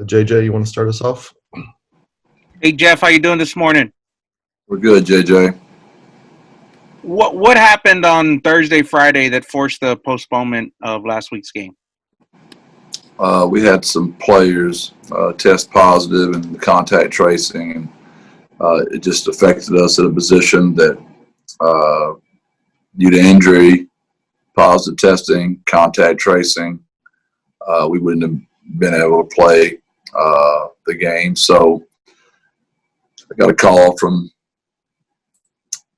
JJ, you want to start us off? Hey, Jeff, how you doing this morning? We're good, JJ. What happened on Thursday, Friday that forced the postponement of last week's game? We had some players test positive in the contact tracing, and it just affected us at a position that due to injury, positive testing, contact tracing, we wouldn't have been able to play the game. So I got a call from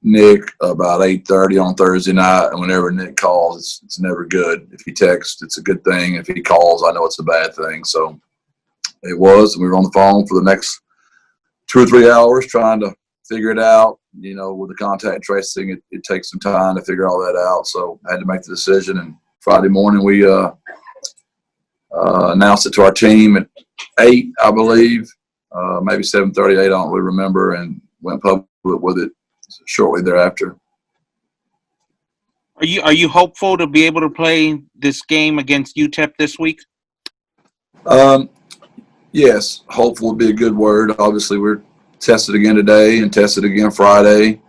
Nick about 8:30 on Thursday night, and whenever Nick calls, it's never good. If he texts, it's a good thing. If he calls, I know it's a bad thing. So it was, and we were on the phone for the next 2 or 3 hours trying to figure it out. You know, with the contact tracing, it takes some time to figure all that out. So I had to make the decision, and Friday morning we announced it to our team at 8, I believe, maybe 7:30, 8, I don't really remember, and went public with it shortly thereafter. Are you hopeful to be able to play this game against UTEP this week? Yes, hopeful would be a good word. Obviously, we're tested again today and tested again Friday.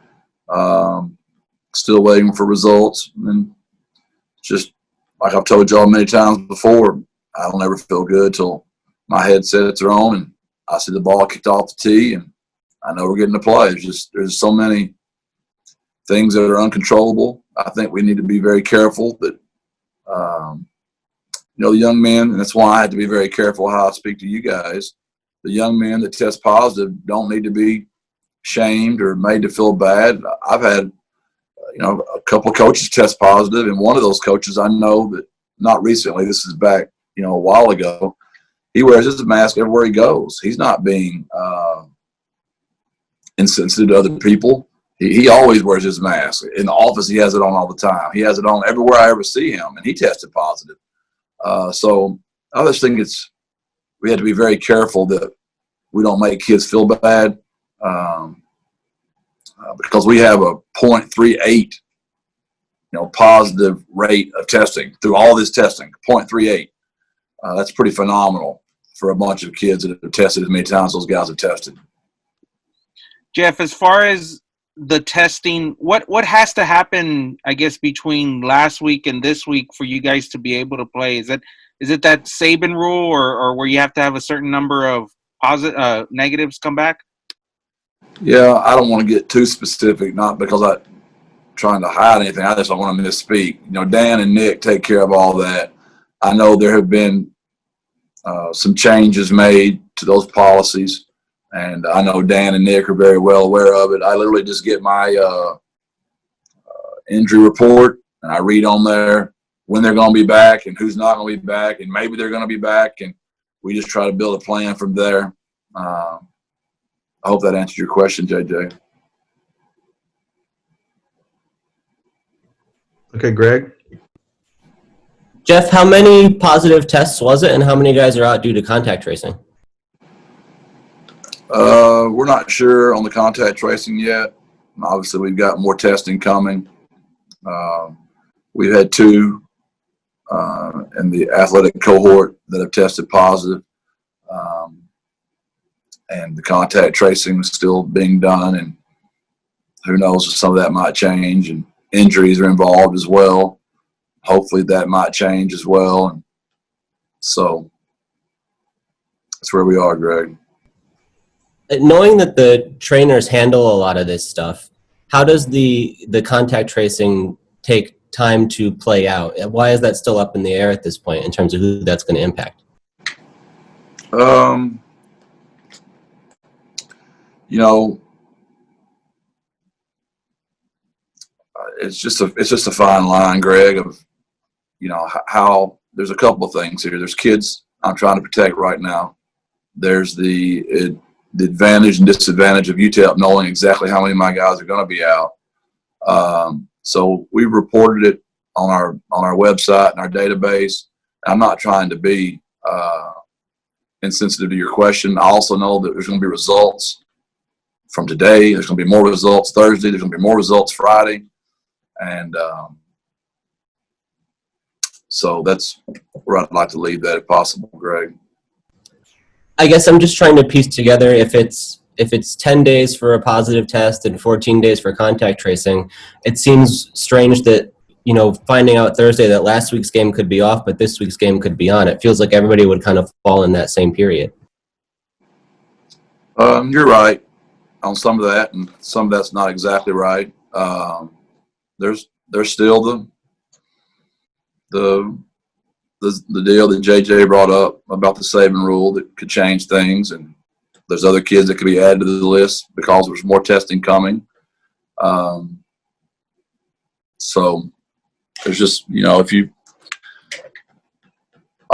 Still waiting for results. And just like I've told y'all many times before, I don't ever feel good till my headsets are on and I see the ball kicked off the tee and I know we're getting to play. There's so many things that are uncontrollable. I think we need to be very careful that, the young men, and that's why I had to be very careful how I speak to you guys. The young men that test positive don't need to be shamed or made to feel bad. I've had, a couple of coaches test positive, and one of those coaches I know that not recently, this is back, a while ago, he wears his mask everywhere he goes. He's not being insensitive to other people. He always wears his mask. In the office, he has it on all the time. He has it on everywhere I ever see him, and he tested positive. So I just think we have to be very careful that we don't make kids feel bad because we have a 0.38, positive rate of testing through all this testing, 0.38. That's pretty phenomenal for a bunch of kids that have tested as many times those guys have tested. Jeff, as far as the testing, what has to happen, I guess, between last week and this week for you guys to be able to play? Is it that Saban rule or where you have to have a certain number of negatives come back? Yeah, I don't want to get too specific, not because I'm trying to hide anything. I just don't want to misspeak. Dan and Nick take care of all that. I know there have been some changes made to those policies. And I know Dan and Nick are very well aware of it. I literally just get my injury report, and I read on there when they're going to be back and who's not going to be back, and maybe they're going to be back, and we just try to build a plan from there. I hope that answers your question, JJ. Okay, Greg. Jeff, how many positive tests was it, and how many guys are out due to contact tracing? We're not sure on the contact tracing yet. Obviously, we've got more testing coming. We've had 2 in the athletic cohort that have tested positive. And the contact tracing is still being done, and who knows if some of that might change, and injuries are involved as well. Hopefully that might change as well. And so that's where we are, Greg. Knowing that the trainers handle a lot of this stuff, how does the contact tracing take time to play out? Why is that still up in the air at this point in terms of who that's going to impact? It's just a fine line, Greg, of how there's a couple of things here. There's kids I'm trying to protect right now. There's the advantage and disadvantage of UTEP knowing exactly how many of my guys are going to be out. So we reported it on our website and our database. I'm not trying to be insensitive to your question. I also know that there's going to be results from today. There's going to be more results Thursday. There's going to be more results Friday. And so that's where I'd like to leave that if possible, Greg. I guess I'm just trying to piece together if it's 10 days for a positive test and 14 days for contact tracing. It seems strange that, finding out Thursday that last week's game could be off, but this week's game could be on. It feels like everybody would kind of fall in that same period. You're right on some of that, and some of that's not exactly right. There's still the deal that JJ brought up about the Saban rule that could change things, and there's other kids that could be added to the list because there's more testing coming. So there's just,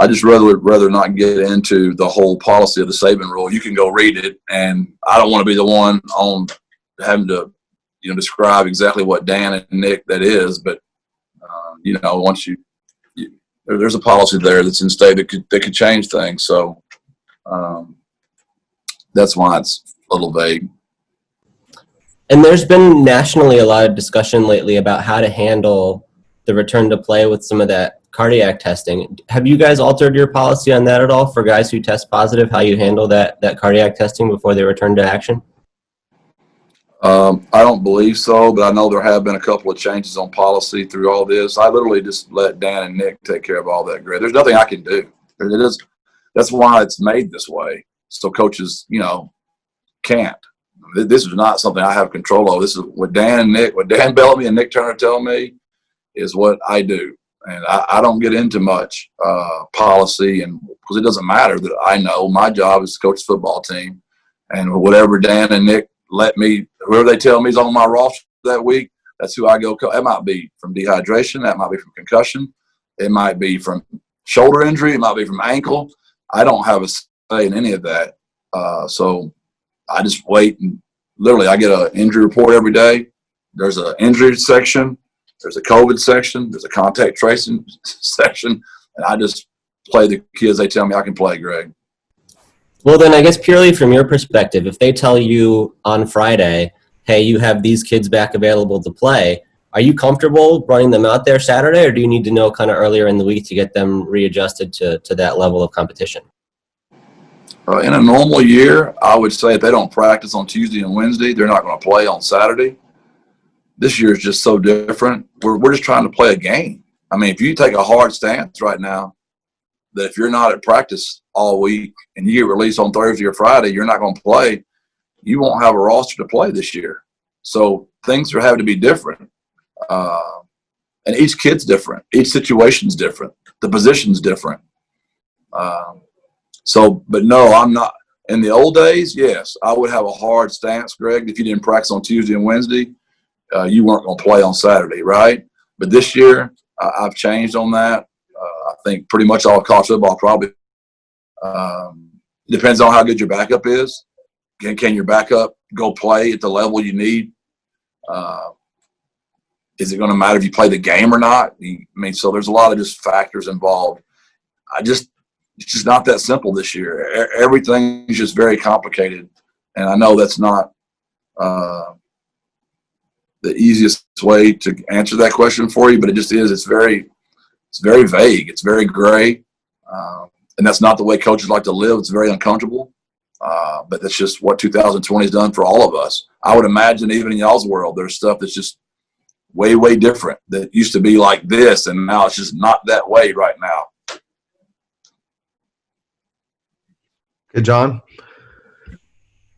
I just rather not get into the whole policy of the Saban rule. You can go read it, and I don't want to be the one on having to, describe exactly what Dan and Nick that is. But once there's a policy there that's in state that could change things. So that's why it's a little vague. And there's been nationally a lot of discussion lately about how to handle the return to play with some of that cardiac testing. Have you guys altered your policy on that at all for guys who test positive, how you handle that cardiac testing before they return to action? I don't believe so, but I know there have been a couple of changes on policy through all this. I literally just let Dan and Nick take care of all that, Greg. There's nothing I can do. That's why it's made this way, so coaches, can't. This is not something I have control over. This is what Dan Bellamy and Nick Turner tell me is what I do. And I don't get into much policy, and because it doesn't matter that I know my job is to coach the football team, and whatever Dan and Nick whoever they tell me is on my roster that week, that's who I go. It might be from dehydration, that might be from concussion, it might be from shoulder injury, it might be from ankle. I don't have a say in any of that, so I just wait, and literally I get an injury report every day. There's an injury section. There's a COVID section. There's a contact tracing section. And I just play the kids they tell me I can play, Greg. Well, then I guess purely from your perspective, if they tell you on Friday, hey, you have these kids back available to play, are you comfortable running them out there Saturday, or do you need to know kind of earlier in the week to get them readjusted to that level of competition? In a normal year, I would say if they don't practice on Tuesday and Wednesday, they're not going to play on Saturday. This year is just so different. We're just trying to play a game. I mean, if you take a hard stance right now that if you're not at practice all week and you get released on Thursday or Friday, you're not going to play, you won't have a roster to play this year. So things are having to be different. And each kid's different. Each situation's different. The position's different. But no, I'm not. In the old days, yes, I would have a hard stance, Greg. If you didn't practice on Tuesday and Wednesday, you weren't going to play on Saturday, right? But this year, I've changed on that. I think pretty much all of college football probably depends on how good your backup is. Can your backup go play at the level you need? Is it going to matter if you play the game or not? So there's a lot of just factors involved. It's just not that simple this year. Everything is just very complicated, and I know that's not the easiest way to answer that question for you, but it just is. It's very vague. It's very gray, and that's not the way coaches like to live. It's very uncomfortable, but that's just what 2020 has done for all of us. I would imagine even in y'all's world, there's stuff that's just way, way different that used to be like this, and now it's just not that way right now. Okay, John.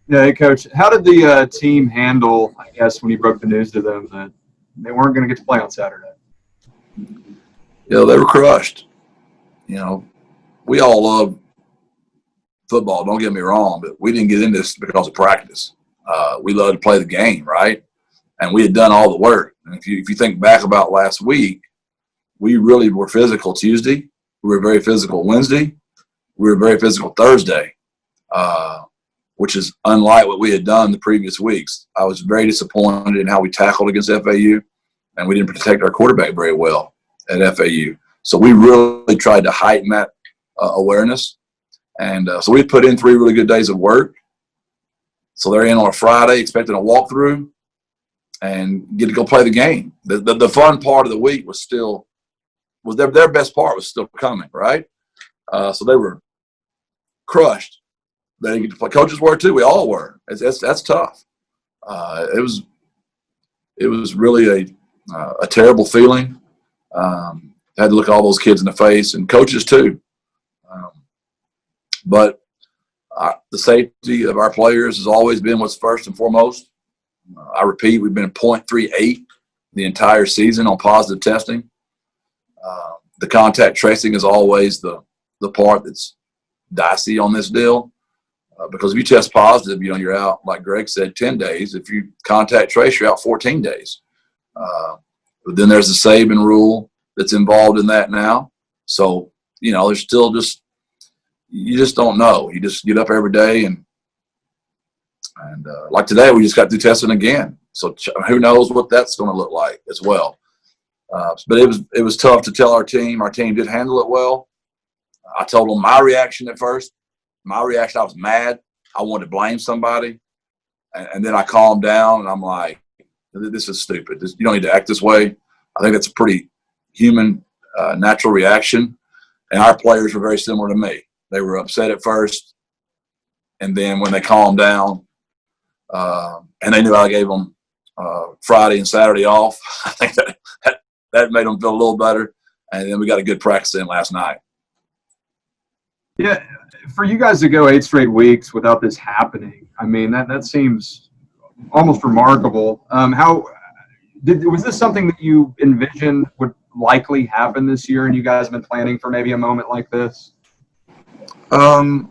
Yeah, hey, Coach. How did the team handle, I guess, when you broke the news to them that they weren't going to get to play on Saturday? They were crushed. We all love football, don't get me wrong, but we didn't get in this because of practice. We love to play the game, right? And we had done all the work. And if you think back about last week, we really were physical Tuesday. We were very physical Wednesday. We were very physical Thursday, which is unlike what we had done the previous weeks. I was very disappointed in how we tackled against FAU, and we didn't protect our quarterback very well at FAU. So we really tried to heighten that awareness. And so we put in 3 really good days of work. So they're in on a Friday expecting a walkthrough and get to go play the game. The fun part of the week was their best part was still coming, right? So they were crushed. they didn't get to play. Coaches were too. We all were. That's tough. It was really a terrible feeling. Had to look all those kids in the face, and coaches too. But the safety of our players has always been what's first and foremost. I repeat, we've been 0.38 the entire season on positive testing. The contact tracing is always the part that's dicey on this deal. Because if you test positive, you're out, like Greg said, 10 days. If you contact trace, you're out 14 days. But then there's the Saban rule that's involved in that now. So, there's still you just don't know. You just get up every day and like today, we just got through testing again. So who knows what that's going to look like as well. But it was tough to tell our team. Our team did handle it well. I told them my reaction at first. My reaction, I was mad. I wanted to blame somebody. And then I calmed down, and I'm like, this is stupid. You don't need to act this way. I think that's a pretty human, natural reaction. And our players were very similar to me. They were upset at first, and then when they calmed down, and they knew I gave them Friday and Saturday off, I think that made them feel a little better. And then we got a good practice in last night. Yeah, for you guys to go 8 straight weeks without this happening, I mean, that seems almost remarkable. Was this something that you envisioned would likely happen this year, and you guys have been planning for maybe a moment like this? I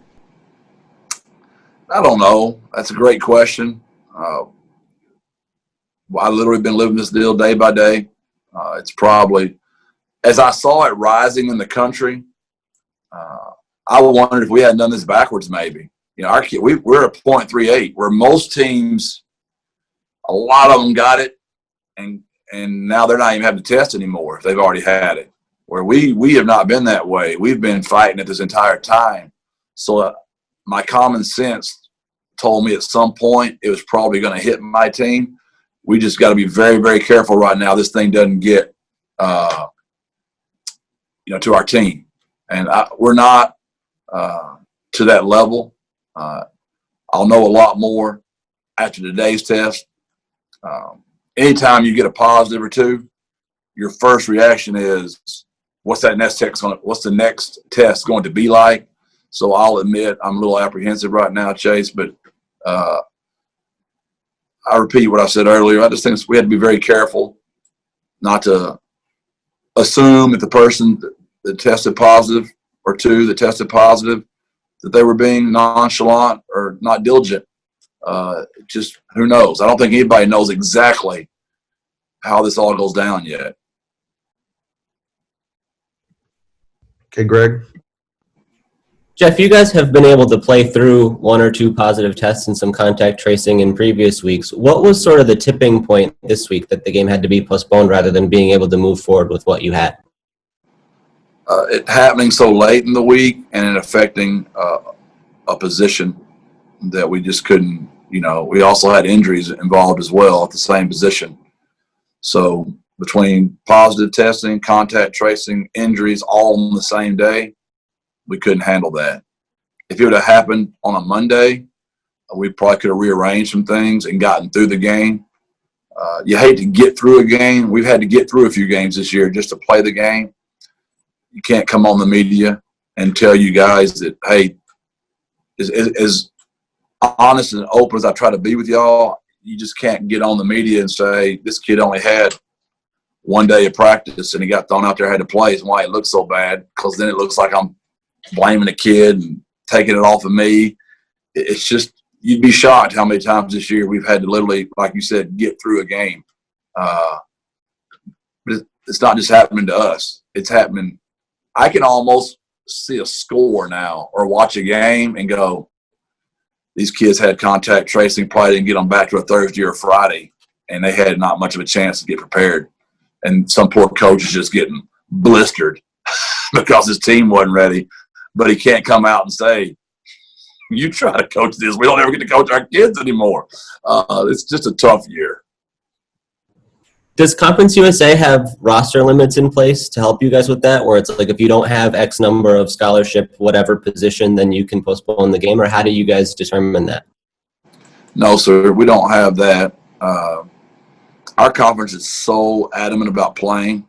don't know. That's a great question. I literally been living this deal day by day. It's probably, as I saw it rising in the country, I wondered if we hadn't done this backwards maybe. Our kid, we're at 0.38, where most teams, a lot of them got it, and now they're not even having to test anymore if they've already had it. Where we have not been that way. We've been fighting it this entire time. So my common sense told me at some point it was probably going to hit my team. We just got to be very, very careful right now. This thing doesn't get, to our team, and we're not to that level. I'll know a lot more after today's test. Anytime you get a positive or two, your first reaction is, what's the next test going to be like? So I'll admit I'm a little apprehensive right now, Chase, but I repeat what I said earlier. I just think we had to be very careful not to assume that the person that tested positive or two that tested positive, that they were being nonchalant or not diligent. Just who knows? I don't think anybody knows exactly how this all goes down yet. Okay, Greg. Jeff, you guys have been able to play through 1 or 2 positive tests and some contact tracing in previous weeks. What was sort of the tipping point this week that the game had to be postponed rather than being able to move forward with what you had? It happening so late in the week and it affecting a position that we just couldn't, we also had injuries involved as well at the same position. So between positive testing, contact tracing, injuries all on the same day, we couldn't handle that. If it would have happened on a Monday, we probably could have rearranged some things and gotten through the game. You hate to get through a game. We've had to get through a few games this year just to play the game. You can't come on the media and tell you guys that, hey, as honest and open as I try to be with y'all, you just can't get on the media and say, this kid only had 1 day of practice and he got thrown out there, had to play, and why it looks so bad, because then it looks like I'm blaming the kid and taking it off of me. It's just, you'd be shocked how many times this year we've had to literally, like you said, get through a game. But it's not just happening to us. It's happening. I can almost see a score now or watch a game and go, these kids had contact tracing, probably didn't get them back to a Thursday or Friday, and they had not much of a chance to get prepared. And some poor coach is just getting blistered because his team wasn't ready. But he can't come out and say, you try to coach this. We don't ever get to coach our kids anymore. It's just a tough year. Does Conference USA have roster limits in place to help you guys with that? Where it's like if you don't have X number of scholarship, whatever position, then you can postpone the game? Or how do you guys determine that? No, sir, we don't have that. Our conference is so adamant about playing.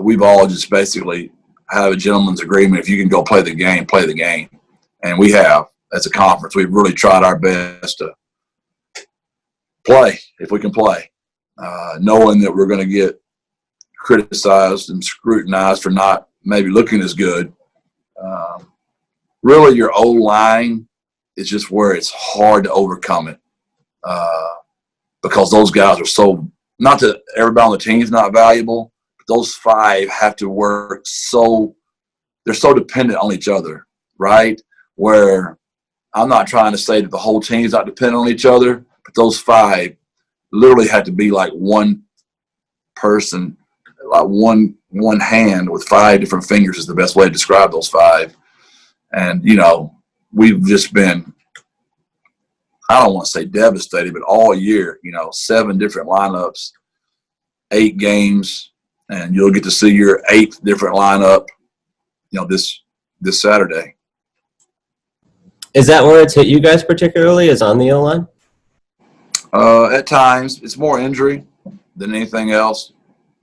We've all just basically have a gentleman's agreement. If you can go play the game, play the game. And we have, as a conference. We've really tried our best to play if we can play, knowing that we're going to get criticized and scrutinized for not maybe looking as good. Really, your O-line is just where it's hard to overcome it because those guys are so – not that everybody on the team is not valuable, but those five have to work so – they're so dependent on each other, right? Where I'm not trying to say that the whole team is not dependent on each other, but those five literally had to be like one person, like one hand with five different fingers is the best way to describe those five. And, you know, we've just been, I don't want to say devastated, but all year, you know, 7 different lineups, 8 games, and you'll get to see your 8th different lineup, you know, this Saturday. Is that where it's hit you guys particularly, is on the O-line? At times, it's more injury than anything else.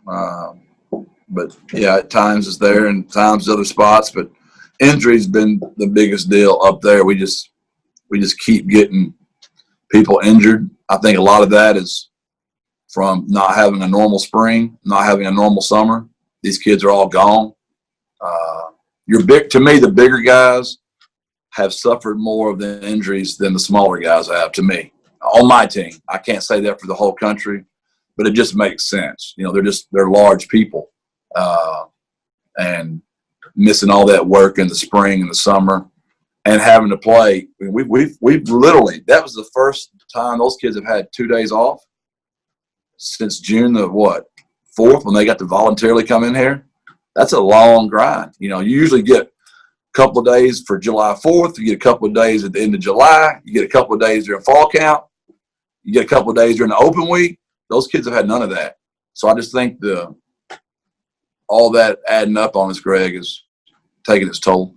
But, yeah, at times it's there and times other spots. But injury's been the biggest deal up there. We just keep getting people injured. I think a lot of that is from not having a normal spring, not having a normal summer. These kids are all gone. To me, the bigger guys have suffered more of the injuries than the smaller guys have, to me, on my team. I can't say that for the whole country, but it just makes sense. You know, they're large people, and missing all that work in the spring and the summer and having to play. We've literally, that was the first time those kids have had 2 days off since June the 4th, when they got to voluntarily come in here. That's a long grind. You know, you usually get a couple of days for July 4th. You get a couple of days at the end of July. You get a couple of days during fall camp. You get a couple of days during the open week. Those kids have had none of that. So I just think all that adding up on us, Greg, is taking its toll.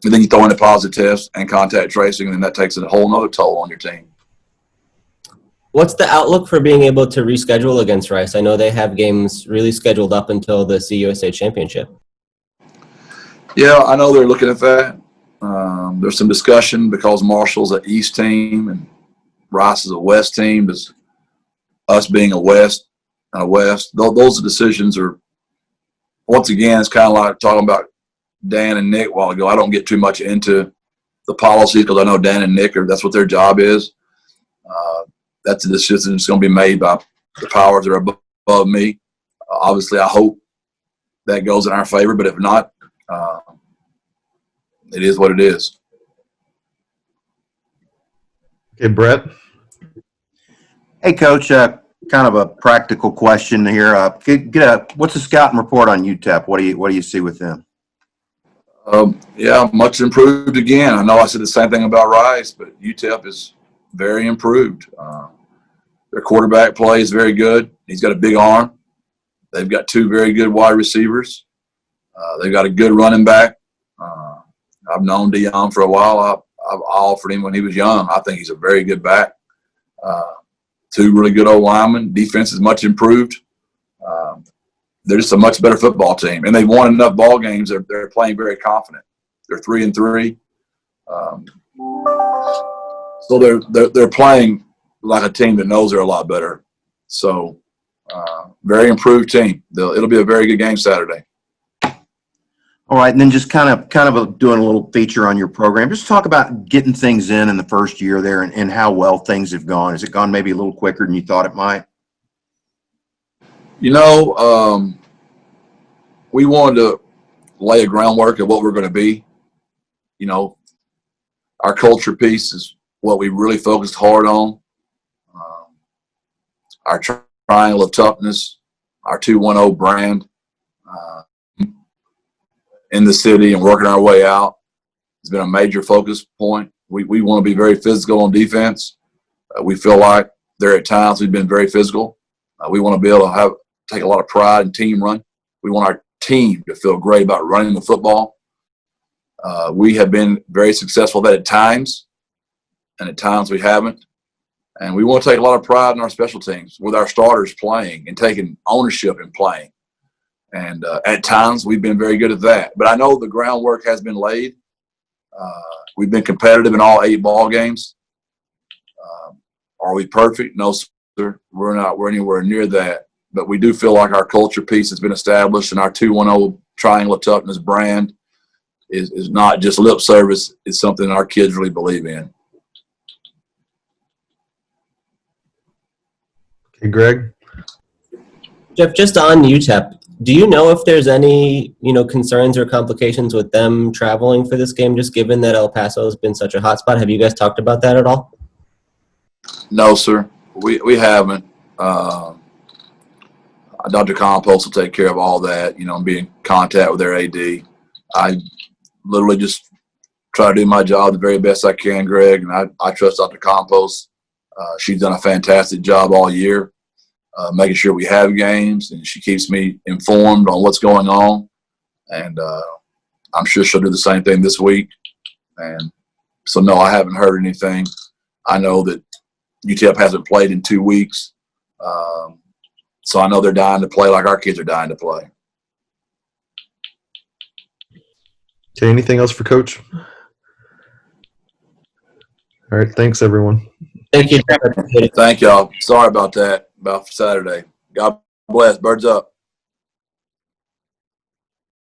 And then you throw in a positive test and contact tracing, and then that takes a whole nother toll on your team. What's the outlook for being able to reschedule against Rice? I know they have games really scheduled up until the CUSA championship. Yeah, I know they're looking at that. There's some discussion because Marshall's an East team and Rice is a West team. Does us being a West and a West, those decisions are, once again, it's kind of like talking about Dan and Nick a while ago. I don't get too much into the policies because I know Dan and Nick that's what their job is. That's a decision that's going to be made by the powers that are above me. Obviously, I hope that goes in our favor, but if not, it is what it is. Okay, Brett. Hey, Coach. Kind of a practical question here. What's the scouting report on UTEP? What do you see with them? Yeah, much improved again. I know I said the same thing about Rice, but UTEP is very improved. Their quarterback play is very good. He's got a big arm. They've got 2 very good wide receivers. They've got a good running back. I've known Dion for a while. I've offered him when he was young. I think he's a very good back. 2 really good old linemen. Defense is much improved. They're just a much better football team, and they've won enough ball games. They're playing very confident. They're 3-3, so they're playing like a team that knows they're a lot better. So, very improved team. It'll be a very good game Saturday. All right, and then just kind of doing a little feature on your program. Just talk about getting things in the first year there and how well things have gone. Has it gone maybe a little quicker than you thought it might? You know, we wanted to lay a groundwork of what we're going to be. You know, our culture piece is what we really focused hard on. Our triangle of toughness, our 2-1-0 brand in the city and working our way out has been a major focus point. We want to be very physical on defense. We feel like there at times we've been very physical. We want to be able to take a lot of pride in team run. We want our team to feel great about running the football. We have been very successful at that at times, and at times we haven't. And we want to take a lot of pride in our special teams with our starters playing and taking ownership in playing. And at times we've been very good at that. But I know the groundwork has been laid. We've been competitive in all 8 ball games. Are we perfect? No, sir. We're not. We're anywhere near that. But we do feel like our culture piece has been established, and our 2-1-0 Triangle of Toughness brand is not just lip service. It's something our kids really believe in. Okay, Greg. Jeff, just on UTEP, do you know if there's any, concerns or complications with them traveling for this game, just given that El Paso has been such a hot spot? Have you guys talked about that at all? No, sir. We haven't. Dr. Compost will take care of all that, and be in contact with their AD. I literally just try to do my job the very best I can, Greg, and I trust Dr. Compost. She's done a fantastic job all year, making sure we have games, and she keeps me informed on what's going on. And I'm sure she'll do the same thing this week. And so, no, I haven't heard anything. I know that UTEP hasn't played in 2 weeks. So I know they're dying to play like our kids are dying to play. Okay, anything else for Coach? All right, thanks, everyone. Thank you. Thank y'all. Sorry about that, about Saturday. God bless. Birds up.